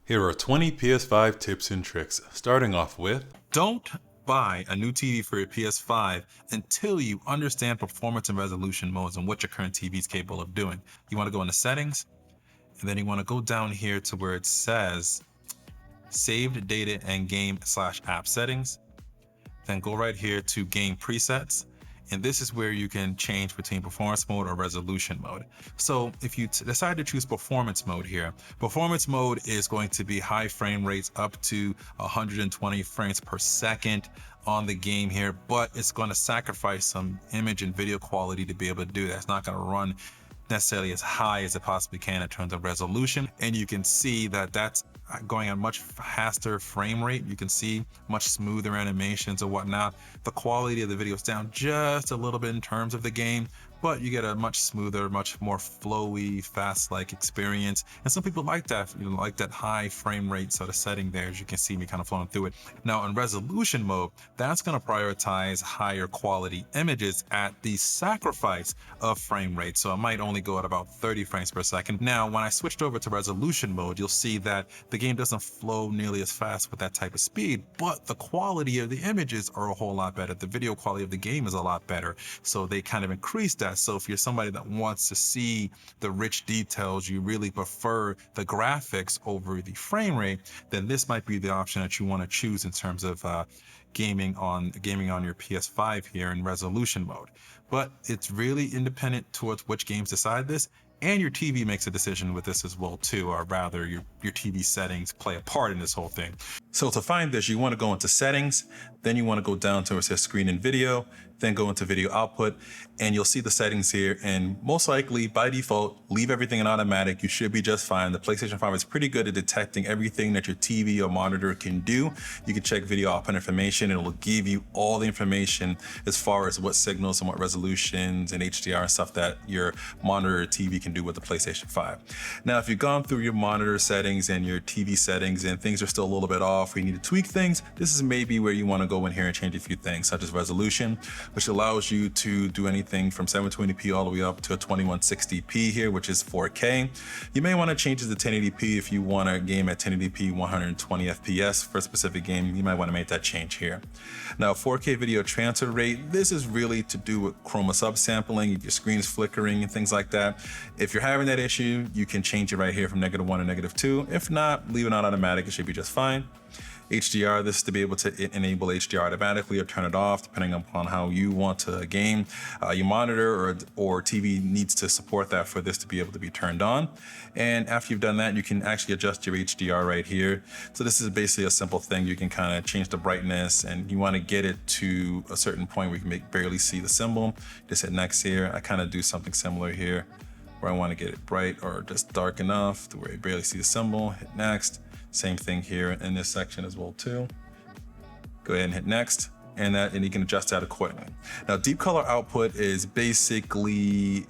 Here are 20 PS5 tips and tricks, starting off with: don't buy a new TV for your PS5 until you understand performance and resolution modes and what your current TV is capable of doing. You want to go into settings, and then you want to go down here to where it says saved data and game/app settings. Then go right here to game presets. And this is where you can change between performance mode or resolution mode. So if you decide to choose performance mode here, performance mode is going to be high frame rates up to 120 frames per second on the game here, but it's going to sacrifice some image and video quality to be able to do that. It's not going to run necessarily as high as it possibly can in terms of resolution. And you can see that that's going at much faster frame rate. You can see much smoother animations and whatnot. The quality of the video is down just a little bit in terms of the game, but you get a much smoother, much more flowy, fast-like experience. And some people like that, like that high frame rate sort of setting there, as you can see me kind of flowing through it. Now in resolution mode, that's going to prioritize higher quality images at the sacrifice of frame rate. So it might only go at about 30 frames per second. Now, when I switched over to resolution mode, you'll see that the game doesn't flow nearly as fast with that type of speed, but the quality of the images are a whole lot better. The video quality of the game is a lot better. So they kind of increase that. So if you're somebody that wants to see the rich details, you really prefer the graphics over the frame rate, then this might be the option that you want to choose in terms of gaming on your PS5 here in resolution mode. But it's really independent towards which games decide this. And your TV makes a decision with this as well too, or rather your TV settings play a part in this whole thing. So to find this, you want to go into settings, then you want to go down to where it says screen and video, then go into video output, and you'll see the settings here. And most likely by default, leave everything in automatic. You should be just fine. The PlayStation 5 is pretty good at detecting everything that your TV or monitor can do. You can check video output information, and it will give you all the information as far as what signals and what resolutions and HDR and stuff that your monitor or TV can do with the PlayStation 5. Now, if you've gone through your monitor settings and your TV settings and things are still a little bit off, or you need to tweak things, this is maybe where you want to go in here and change a few things, such as resolution, which allows you to do anything from 720p all the way up to a 2160p here, which is 4K. You may want to change it to 1080p if you want to game at 1080p 120 FPS for a specific game. You might want to make that change here. Now, 4K video transfer rate, this is really to do with chroma subsampling, if your screen's flickering and things like that. If you're having that issue, you can change it right here from -1 to -2. If not, leave it on automatic, it should be just fine. HDR, this is to be able to enable HDR automatically or turn it off depending upon how you want to game. Your monitor or TV needs to support that for this to be able to be turned on. And after you've done that, you can actually adjust your HDR right here. So this is basically a simple thing. You can kind of change the brightness, and you want to get it to a certain point where you can barely see the symbol. Just hit next here. I kind of do something similar here where I want to get it bright or just dark enough to where you barely see the symbol. Hit next. Same thing here in this section as well too. Go ahead and hit next, and you can adjust that accordingly. Now, deep color output is basically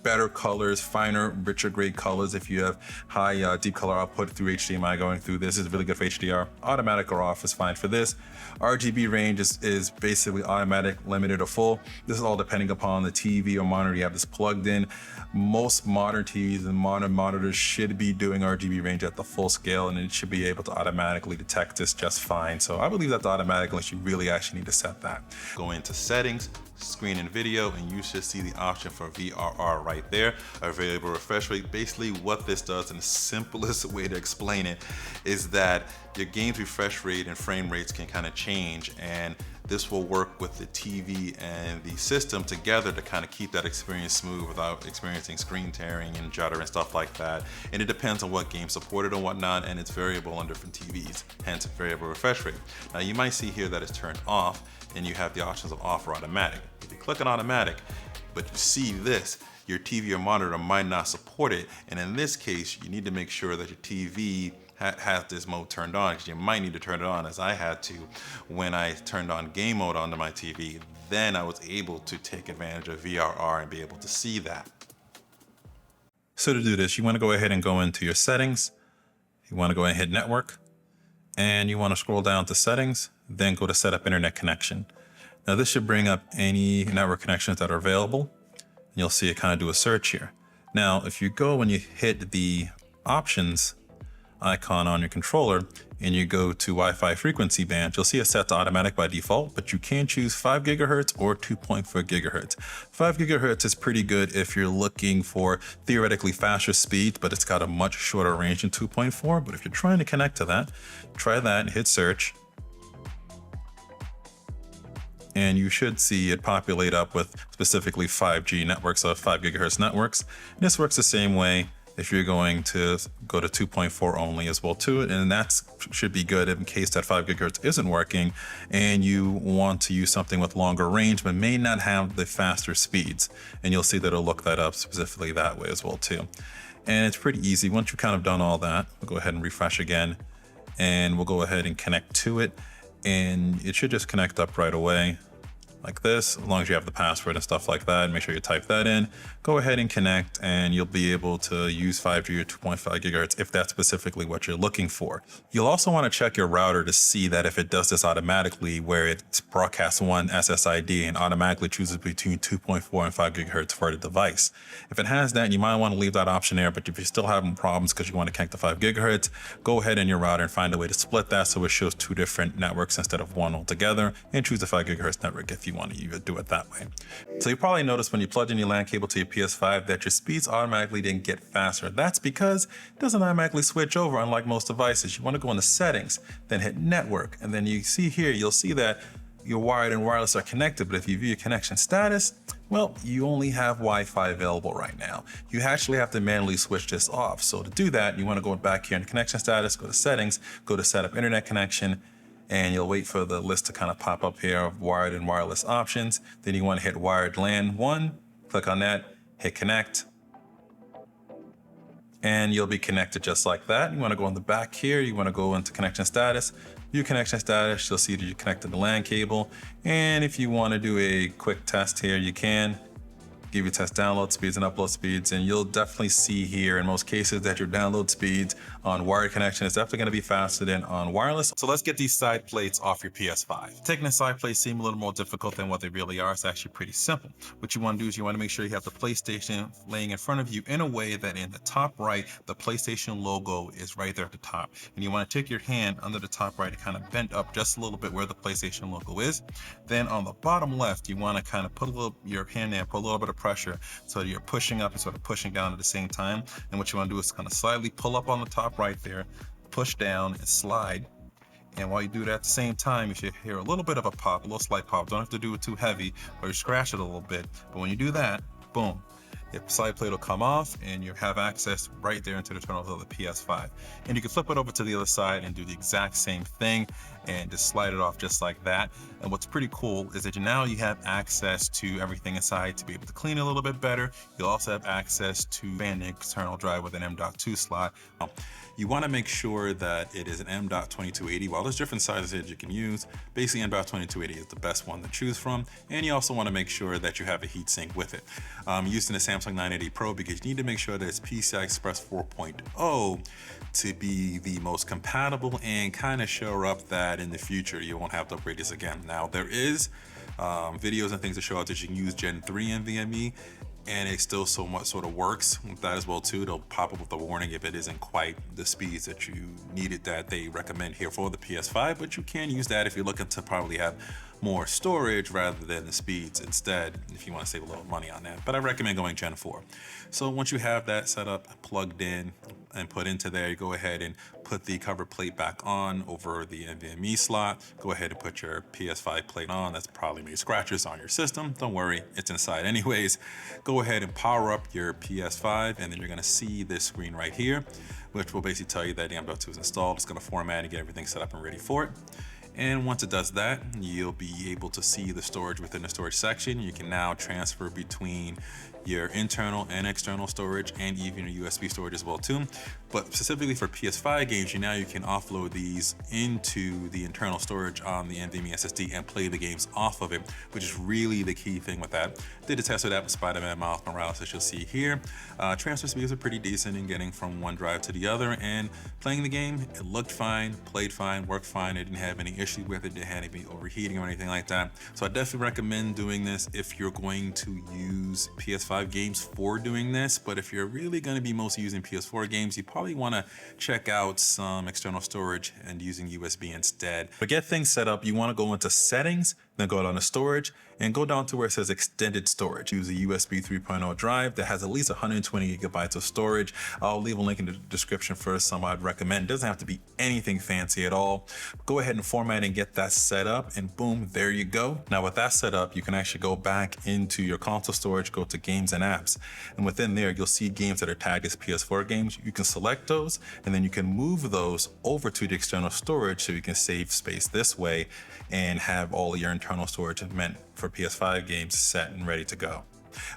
better colors, finer, richer grade colors. If you have high deep color output through HDMI going through, this is really good for HDR. Automatic or off is fine for this. RGB range is basically automatic, limited, or full. This is all depending upon the TV or monitor you have this plugged in. Most modern TVs and modern monitors should be doing RGB range at the full scale, and it should be able to automatically detect this just fine. So I would leave that to automatic unless you really actually need to set that. Go into settings, screen and video, and you should see the option for VRR right there, a variable refresh rate. Basically what this does, and the simplest way to explain it, is that your game's refresh rate and frame rates can kind of change, and this will work with the TV and the system together to kind of keep that experience smooth without experiencing screen tearing and judder and stuff like that. And it depends on what game supported and whatnot, and it's variable on different TVs, hence variable refresh rate. Now you might see here that it's turned off, and you have the options of off or automatic. If you click on automatic, but you see this, your TV or monitor might not support it, and in this case, you need to make sure that your TV has this mode turned on, because you might need to turn it on, as I had to when I turned on game mode onto my TV. Then I was able to take advantage of VRR and be able to see that. So to do this, you want to go ahead and go into your settings. You want to go ahead and hit network, and you want to scroll down to settings, then go to set up internet connection. Now this should bring up any network connections that are available. And you'll see it kind of do a search here. Now, if you go and you hit the options icon on your controller and you go to Wi-Fi frequency band, you'll see it's set to automatic by default, but you can choose 5 gigahertz or 2.4 gigahertz. 5 gigahertz is pretty good if you're looking for theoretically faster speeds, but it's got a much shorter range than 2.4. But if you're trying to connect to that, try that, hit search. And you should see it populate up with specifically 5G networks, so 5 gigahertz networks. And this works the same way if you're going to go to 2.4 only as well too, and that should be good in case that 5 gigahertz isn't working and you want to use something with longer range but may not have the faster speeds. And you'll see that it'll look that up specifically that way as well too. And it's pretty easy. Once you've kind of done all that, we'll go ahead and refresh again, and we'll go ahead and connect to it, and it should just connect up right away like this, as long as you have the password and stuff like that. Make sure you type that in, go ahead and connect, and you'll be able to use 5G or 2.5 gigahertz if that's specifically what you're looking for. You'll also want to check your router to see that if it does this automatically, where it broadcasts one SSID and automatically chooses between 2.4 and 5 gigahertz for the device. If it has that, you might want to leave that option there, but if you're still having problems because you want to connect to 5 gigahertz, go ahead in your router and find a way to split that so it shows 2 different networks instead of one altogether, and choose the 5 gigahertz network if you want to do it that way. So you probably noticed when you plugged in your LAN cable to your PS5 that your speeds automatically didn't get faster. That's because it doesn't automatically switch over, unlike most devices. You want to go into settings, then hit network, and then you see here, you'll see that your wired and wireless are connected, but if you view your connection status, well, you only have Wi-Fi available right now. You actually have to manually switch this off. So to do that, you want to go back here in connection status, go to settings, go to setup internet connection, and you'll wait for the list to kind of pop up here of wired and wireless options. Then you want to hit wired LAN 1, click on that, hit connect, and you'll be connected just like that. You want to go on the back here, you want to go into connection status, view connection status, you'll see that you connected the LAN cable. And if you want to do a quick test here, you can. Give you test download speeds and upload speeds, and you'll definitely see here in most cases that your download speeds on wired connection is definitely going to be faster than on wireless. So let's get these side plates off your PS5. Taking the side plates seem a little more difficult than what they really are. It's actually pretty simple. What you want to do is you want to make sure you have the PlayStation laying in front of you in a way that in the top right, the PlayStation logo is right there at the top. And you want to take your hand under the top right and kind of bend up just a little bit where the PlayStation logo is. Then on the bottom left, you want to kind of put your hand there, put a little bit of pressure so that you're pushing up and sort of pushing down at the same time. And what you want to do is kind of slightly pull up on the top right there, push down and slide. And while you do that at the same time, you should hear a little bit of a pop, a little slight pop. Don't have to do it too heavy or you scratch it a little bit. But when you do that, boom, your side plate will come off and you have access right there into the terminals of the PS5. And you can flip it over to the other side and do the exact same thing and just slide it off just like that. And what's pretty cool is that now you have access to everything inside to be able to clean it a little bit better. You'll also have access to an external drive with an M.2 slot. You want to make sure that it is an M.2280. While there's different sizes you can use, basically M.2280 is the best one to choose from. And you also want to make sure that you have a heatsink with it. I'm using the Samsung 980 Pro because you need to make sure that it's PCI Express 4.0 to be the most compatible and kind of shore up that in the future you won't have to upgrade this again. Now there is videos and things that show out that you can use Gen 3 NVMe, and it still somewhat sort of works with that as well too. It'll pop up with a warning if it isn't quite the speeds that you needed that they recommend here for the PS5, but you can use that if you're looking to probably have more storage rather than the speeds instead, if you want to save a little money on that. But I recommend going Gen 4. So once you have that set up, plugged in and put into there, you go ahead and put the cover plate back on over the NVMe slot. Go ahead and put your PS5 plate on. That's probably made scratches on your system. Don't worry, it's inside anyways. Go ahead and power up your PS5, and then you're gonna see this screen right here, which will basically tell you that the M.2 is installed. It's gonna format and get everything set up and ready for it. And once it does that, you'll be able to see the storage within the storage section. You can now transfer between your internal and external storage and even your USB storage as well too. But specifically for PS5 games, you can offload these into the internal storage on the NVMe SSD and play the games off of it, which is really the key thing with that. Did a test with that with Spider-Man Miles Morales, as you'll see here. Transfer speeds are pretty decent in getting from one drive to the other, and playing the game, it looked fine, played fine, worked fine. I didn't have any issue with it, didn't have any overheating or anything like that. So I definitely recommend doing this if you're going to use PS5 PS5 games for doing this, but if you're really going to be mostly using PS4 games, you probably want to check out some external storage and using USB instead. To get things set up, you want to go into settings, then go down to storage and go down to where it says extended storage. Use a USB 3.0 drive that has at least 120 gigabytes of storage. I'll leave a link in the description for some I'd recommend. It doesn't have to be anything fancy at all. Go ahead and format and get that set up, and boom, there you go. Now with that set up, you can actually go back into your console storage, go to games and apps, and within there you'll see games that are tagged as PS4 games. You can select those and then you can move those over to the external storage so you can save space this way and have all of your internal storage meant for PS5 games set and ready to go.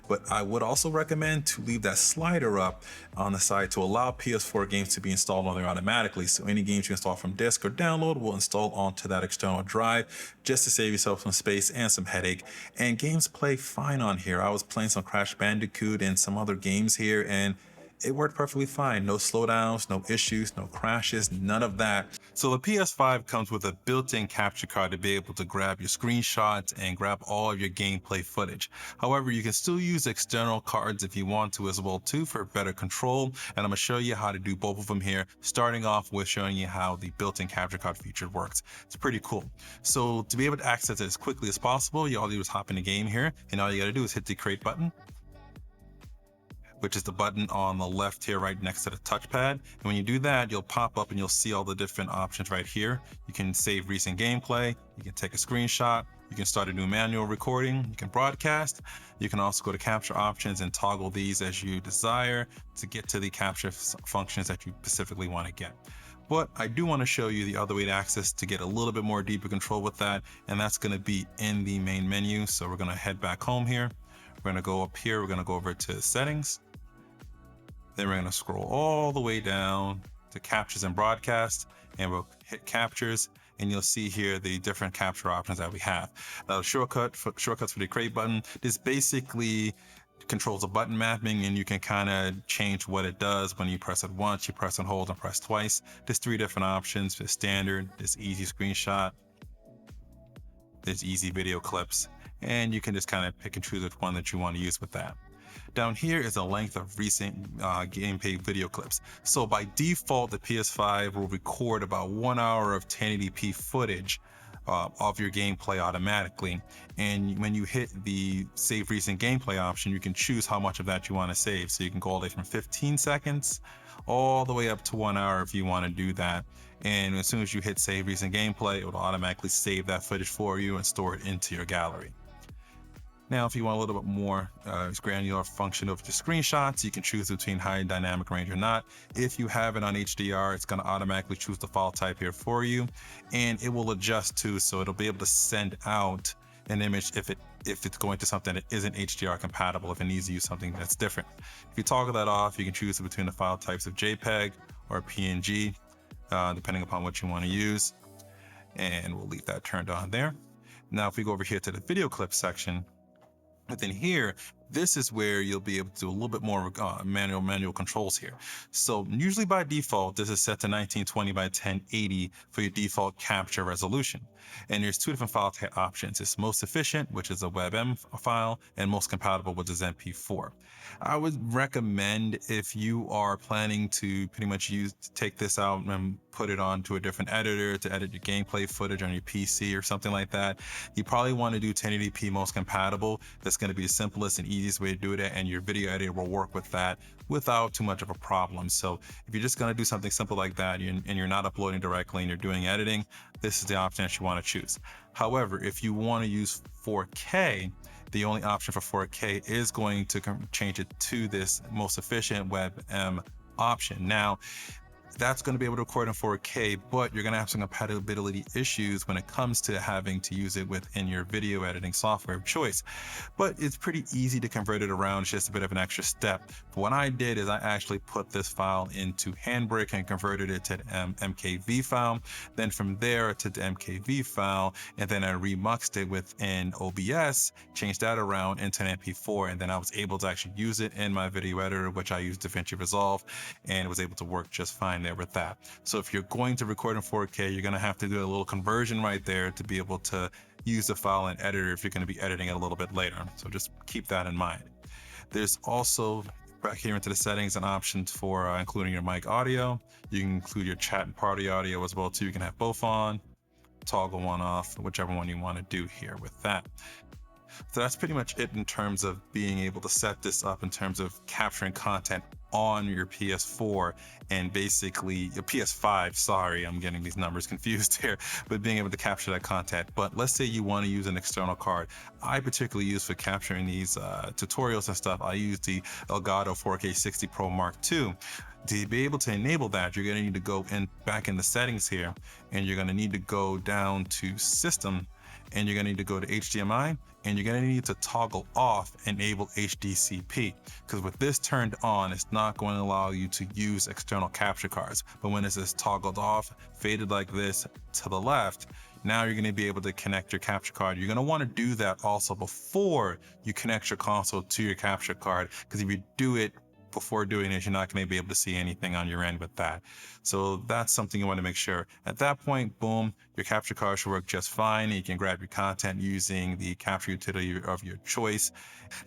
But I would also recommend to leave that slider up on the side to allow PS4 games to be installed on there automatically. So any games you install from disk or download will install onto that external drive just to save yourself some space and some headache. And games play fine on here. I was playing some Crash Bandicoot and some other games here, and it worked perfectly fine. No slowdowns, no issues, no crashes, none of that. So the PS5 comes with a built-in capture card to be able to grab your screenshots and grab all of your gameplay footage. However, you can still use external cards if you want to as well too for better control. And I'm gonna show you how to do both of them here, starting off with showing you how the built-in capture card feature works. It's pretty cool. So to be able to access it as quickly as possible, all you do is hop in the game here, and all you gotta do is hit the create button, which is the button on the left here right next to the touchpad. And when you do that, you'll pop up and you'll see all the different options right here. You can save recent gameplay, you can take a screenshot, you can start a new manual recording, you can broadcast. You can also go to capture options and toggle these as you desire to get to the capture functions that you specifically want to get. But I do want to show you the other way to access to get a little bit more deeper control with that, and that's going to be in the main menu. So we're going to head back home here. We're going to go up here, we're going to go over to settings. Then we're going to scroll all the way down to captures and broadcast, and we'll hit captures, and you'll see here the different capture options that we have. Now the shortcuts for the create button, this basically controls the button mapping, and you can kind of change what it does when you press it once, you press and hold, and press twice. There's 3 different options. There's standard, there's easy screenshot, there's easy video clips, and you can just kind of pick and choose which one that you want to use with that. Down here is a length of recent gameplay video clips. So by default, the PS5 will record about 1 hour of 1080p footage of your gameplay automatically. And when you hit the save recent gameplay option, you can choose how much of that you want to save. So you can go all the way from 15 seconds all the way up to 1 hour if you want to do that. And as soon as you hit save recent gameplay, it will automatically save that footage for you and store it into your gallery. Now, if you want a little bit more granular function of the screenshots, you can choose between high dynamic range or not. If you have it on HDR, it's going to automatically choose the file type here for you, and it will adjust too, so it'll be able to send out an image if it's going to something that isn't HDR compatible, if it needs to use something that's different. If you toggle that off, you can choose between the file types of JPEG or PNG, depending upon what you want to use, and we'll leave that turned on there. Now, if we go over here to the video clip section, within here, this is where you'll be able to do a little bit more manual controls here. So usually by default, this is set to 1920 by 1080 for your default capture resolution. And there's 2 different file type options. It's most efficient, which is a WebM file, and most compatible, which is MP4. I would recommend, if you are planning to pretty much take this out and put it onto a different editor to edit your gameplay footage on your PC or something like that, you probably want to do 1080p most compatible. That's going to be the simplest and easiest way to do it, and your video editor will work with that without too much of a problem. So if you're just going to do something simple like that and you're not uploading directly and you're doing editing, this is the option that you want to choose. However, if you want to use 4K, the only option for 4K is going to change it to this most efficient WebM option. Now, that's going to be able to record in 4K, but you're going to have some compatibility issues when it comes to having to use it within your video editing software of choice. But it's pretty easy to convert it around. It's just a bit of an extra step. But what I did is I actually put this file into Handbrake and converted it to an MKV file. Then from there to the MKV file, and then I remuxed it within OBS, changed that around into an MP4, and then I was able to actually use it in my video editor, which I use DaVinci Resolve, and it was able to work just fine there with that. So if you're going to record in 4K, you're going to have to do a little conversion right there to be able to use the file in editor if you're going to be editing it a little bit later. So just keep that in mind. There's also back here into the settings and options for including your mic audio. You can include your chat and party audio as well too. You can have both on, toggle one off, whichever one you want to do here with that. So that's pretty much it in terms of being able to set this up in terms of capturing content on your PS4 and basically your PS5. Sorry, I'm getting these numbers confused here, but being able to capture that content. But let's say you want to use an external card. I particularly use for capturing these tutorials and stuff, I use the Elgato 4K 60 Pro Mark II. To be able to enable that, you're going to need to go back in the settings here, and you're going to need to go down to System, and you're going to need to go to HDMI, and you're going to need to toggle off enable HDCP, because with this turned on, it's not going to allow you to use external capture cards. But when it is toggled off, faded like this to the left, now you're going to be able to connect your capture card. You're going to want to do that also before you connect your console to your capture card, because if you do it before doing this, you're not going to be able to see anything on your end with that. So that's something you want to make sure. At that point, boom, your capture card should work just fine. You can grab your content using the capture utility of your choice.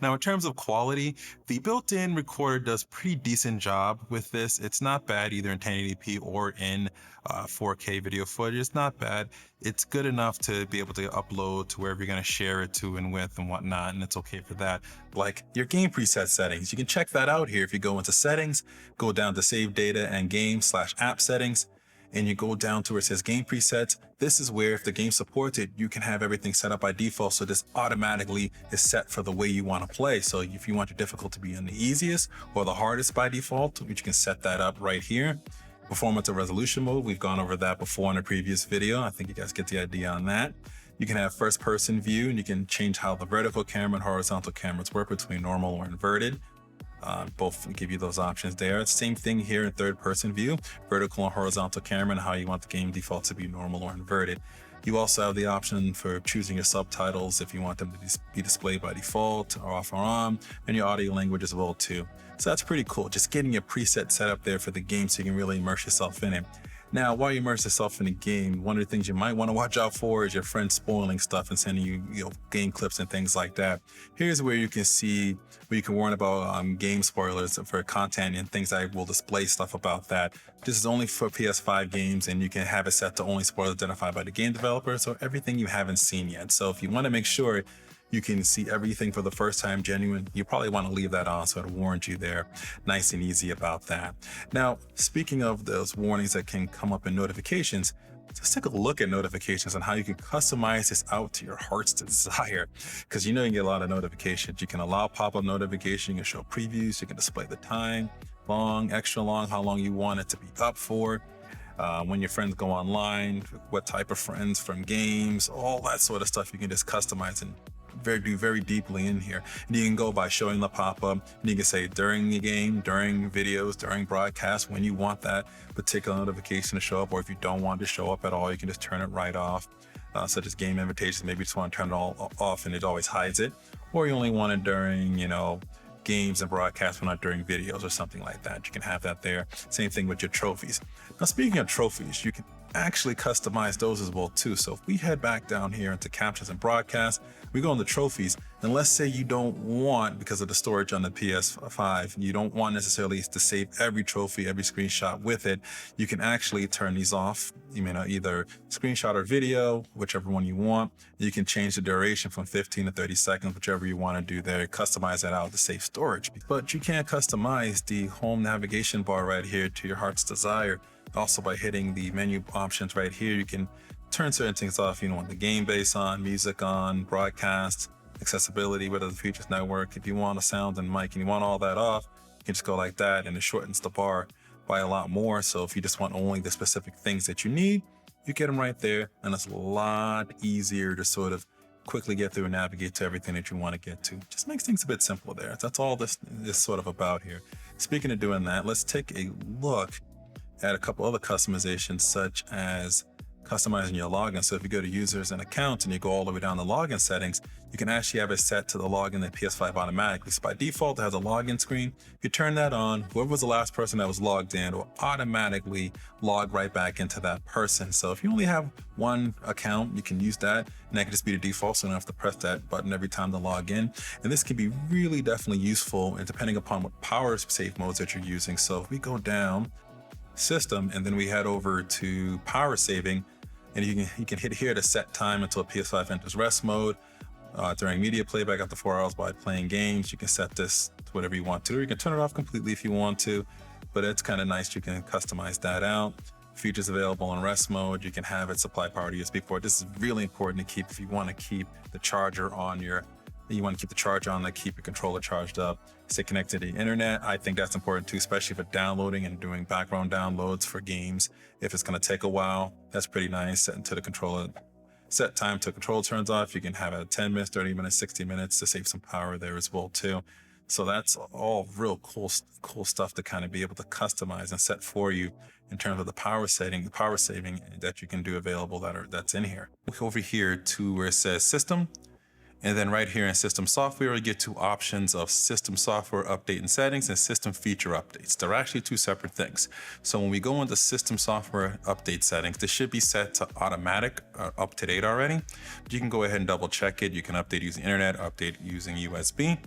Now, in terms of quality, the built-in recorder does a pretty decent job with this. It's not bad either in 1080p or in 4K video footage. It's not bad. It's good enough to be able to upload to wherever you're going to share it to and with and whatnot, and it's okay for that. Like your game preset settings. You can check that out here. If you go into settings, go down to save data and game/app settings, and you go down to where it says game presets. This is where if the game supports it, you can have everything set up by default. So this automatically is set for the way you want to play. So if you want your difficulty to be on the easiest or the hardest by default, you can set that up right here. Performance and resolution mode, we've gone over that before in a previous video. I think you guys get the idea on that. You can have first person view, and you can change how the vertical camera and horizontal cameras work between normal or inverted. Both give you those options there. Same thing here in third person view, vertical and horizontal camera, and how you want the game default to be normal or inverted. You also have the option for choosing your subtitles if you want them to be displayed by default or off or on, and your audio language as well too. So that's pretty cool. Just getting your preset set up there for the game so you can really immerse yourself in it. Now, while you immerse yourself in the game, one of the things you might want to watch out for is your friends spoiling stuff and sending you, game clips and things like that. Here's where you can see, where you can warn about game spoilers for content and things. I will display stuff about that. This is only for PS5 games, and you can have it set to only spoilers identified by the game developer, so everything you haven't seen yet. So if you want to make sure you can see everything for the first time genuine, you probably want to leave that on, so it warns you there nice and easy about that. Now, speaking of those warnings that can come up in notifications, let's take a look at notifications and how you can customize this out to your heart's desire, because you can get a lot of notifications. You can allow pop-up notification, you can show previews, you can display the time, long, extra long, how long you want it to be up for, when your friends go online, what type of friends from games, all that sort of stuff you can just customize and do very deeply in here. And you can go by showing the pop-up, and you can say during the game, during videos, during broadcasts, when you want that particular notification to show up, or if you don't want it to show up at all, you can just turn it right off. Such as game invitations, maybe you just want to turn it all off and it always hides it, or you only want it during, games and broadcasts, but not during videos or something like that. You can have that there. Same thing with your trophies. Now, speaking of trophies, you can actually customize those as well too. So if we head back down here into captions and broadcasts, we go into trophies, and let's say you don't want, because of the storage on the PS5, you don't want necessarily to save every trophy, every screenshot with it. You can actually turn these off. You may not either screenshot or video, whichever one you want. You can change the duration from 15 to 30 seconds, whichever you want to do there. Customize that out to save storage. But you can't customize the home navigation bar right here to your heart's desire. Also, by hitting the menu options right here, you can turn certain things off. You want the game base on, music on, broadcast, accessibility, whether the features network. If you want a sound and mic and you want all that off, you can just go like that, and it shortens the bar by a lot more. So if you just want only the specific things that you need, you get them right there, and it's a lot easier to sort of quickly get through and navigate to everything that you want to get to. Just makes things a bit simpler there. That's all this is sort of about here. Speaking of doing that, let's take a look at a couple other customizations, such as customizing your login. So if you go to users and accounts and you go all the way down to login settings, you can actually have it set to the login in PS5 automatically. So by default, it has a login screen. If you turn that on, whoever was the last person that was logged in will automatically log right back into that person. So if you only have one account, you can use that, and that can just be the default, so you don't have to press that button every time to log in. And this can be really definitely useful, and depending upon what power save modes that you're using. So if we go down system and then we head over to power saving, and you can hit here to set time until PS5 enters rest mode. During media playback after 4 hours while playing games, you can set this to whatever you want to. Or you can turn it off completely if you want to, but it's kind of nice. You can customize that out. Features available in rest mode. You can have it supply power to USB port. This is really important to keep if you want to keep the charger on to keep your controller charged up. Stay connected to the internet. I think that's important too, especially for downloading and doing background downloads for games. If it's going to take a while, that's pretty nice. Set time till control turns off. You can have it at 10 minutes, 30 minutes, 60 minutes to save some power there as well too. So that's all real cool stuff to kind of be able to customize and set for you in terms of the power saving that you can do available that's in here. Look over here to where it says system. And then right here in system software, you get two options of system software update and settings and system feature updates. They're actually two separate things. So when we go into system software update settings, this should be set to automatic or up to date already. You can go ahead and double check it. You can update using internet, update using USB,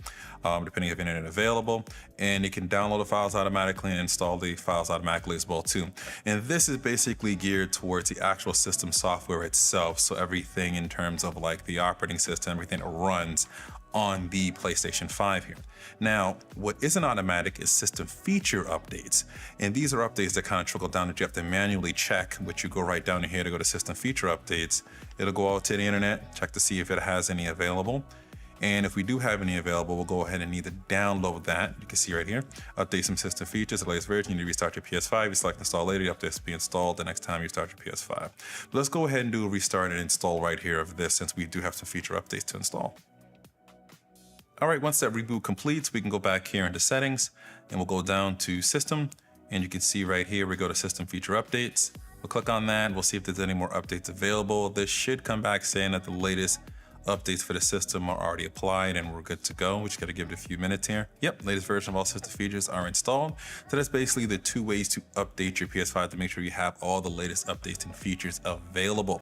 depending if internet available. And you can download the files automatically and install the files automatically as well too. And this is basically geared towards the actual system software itself. So everything in terms of like the operating system, everything that runs on the PlayStation 5 here. Now, what isn't automatic is system feature updates. And these are updates that kind of trickle down that you have to manually check, which you go right down here to go to system feature updates. It'll go out to the internet, check to see if it has any available. And if we do have any available, we'll go ahead and need to download that. You can see right here, update some system features, the latest version. You need to restart your PS5. You select install later, the updates will be installed the next time you start your PS5. But let's go ahead and do a restart and install right here of this, since we do have some feature updates to install. All right, once that reboot completes, we can go back here into settings and we'll go down to system. And you can see right here, we go to system feature updates. We'll click on that. We'll see if there's any more updates available. This should come back saying that the latest updates for the system are already applied and we're good to go. We just got to give it a few minutes here. Yep, latest version of all system features are installed. So that's basically the two ways to update your PS5 to make sure you have all the latest updates and features available.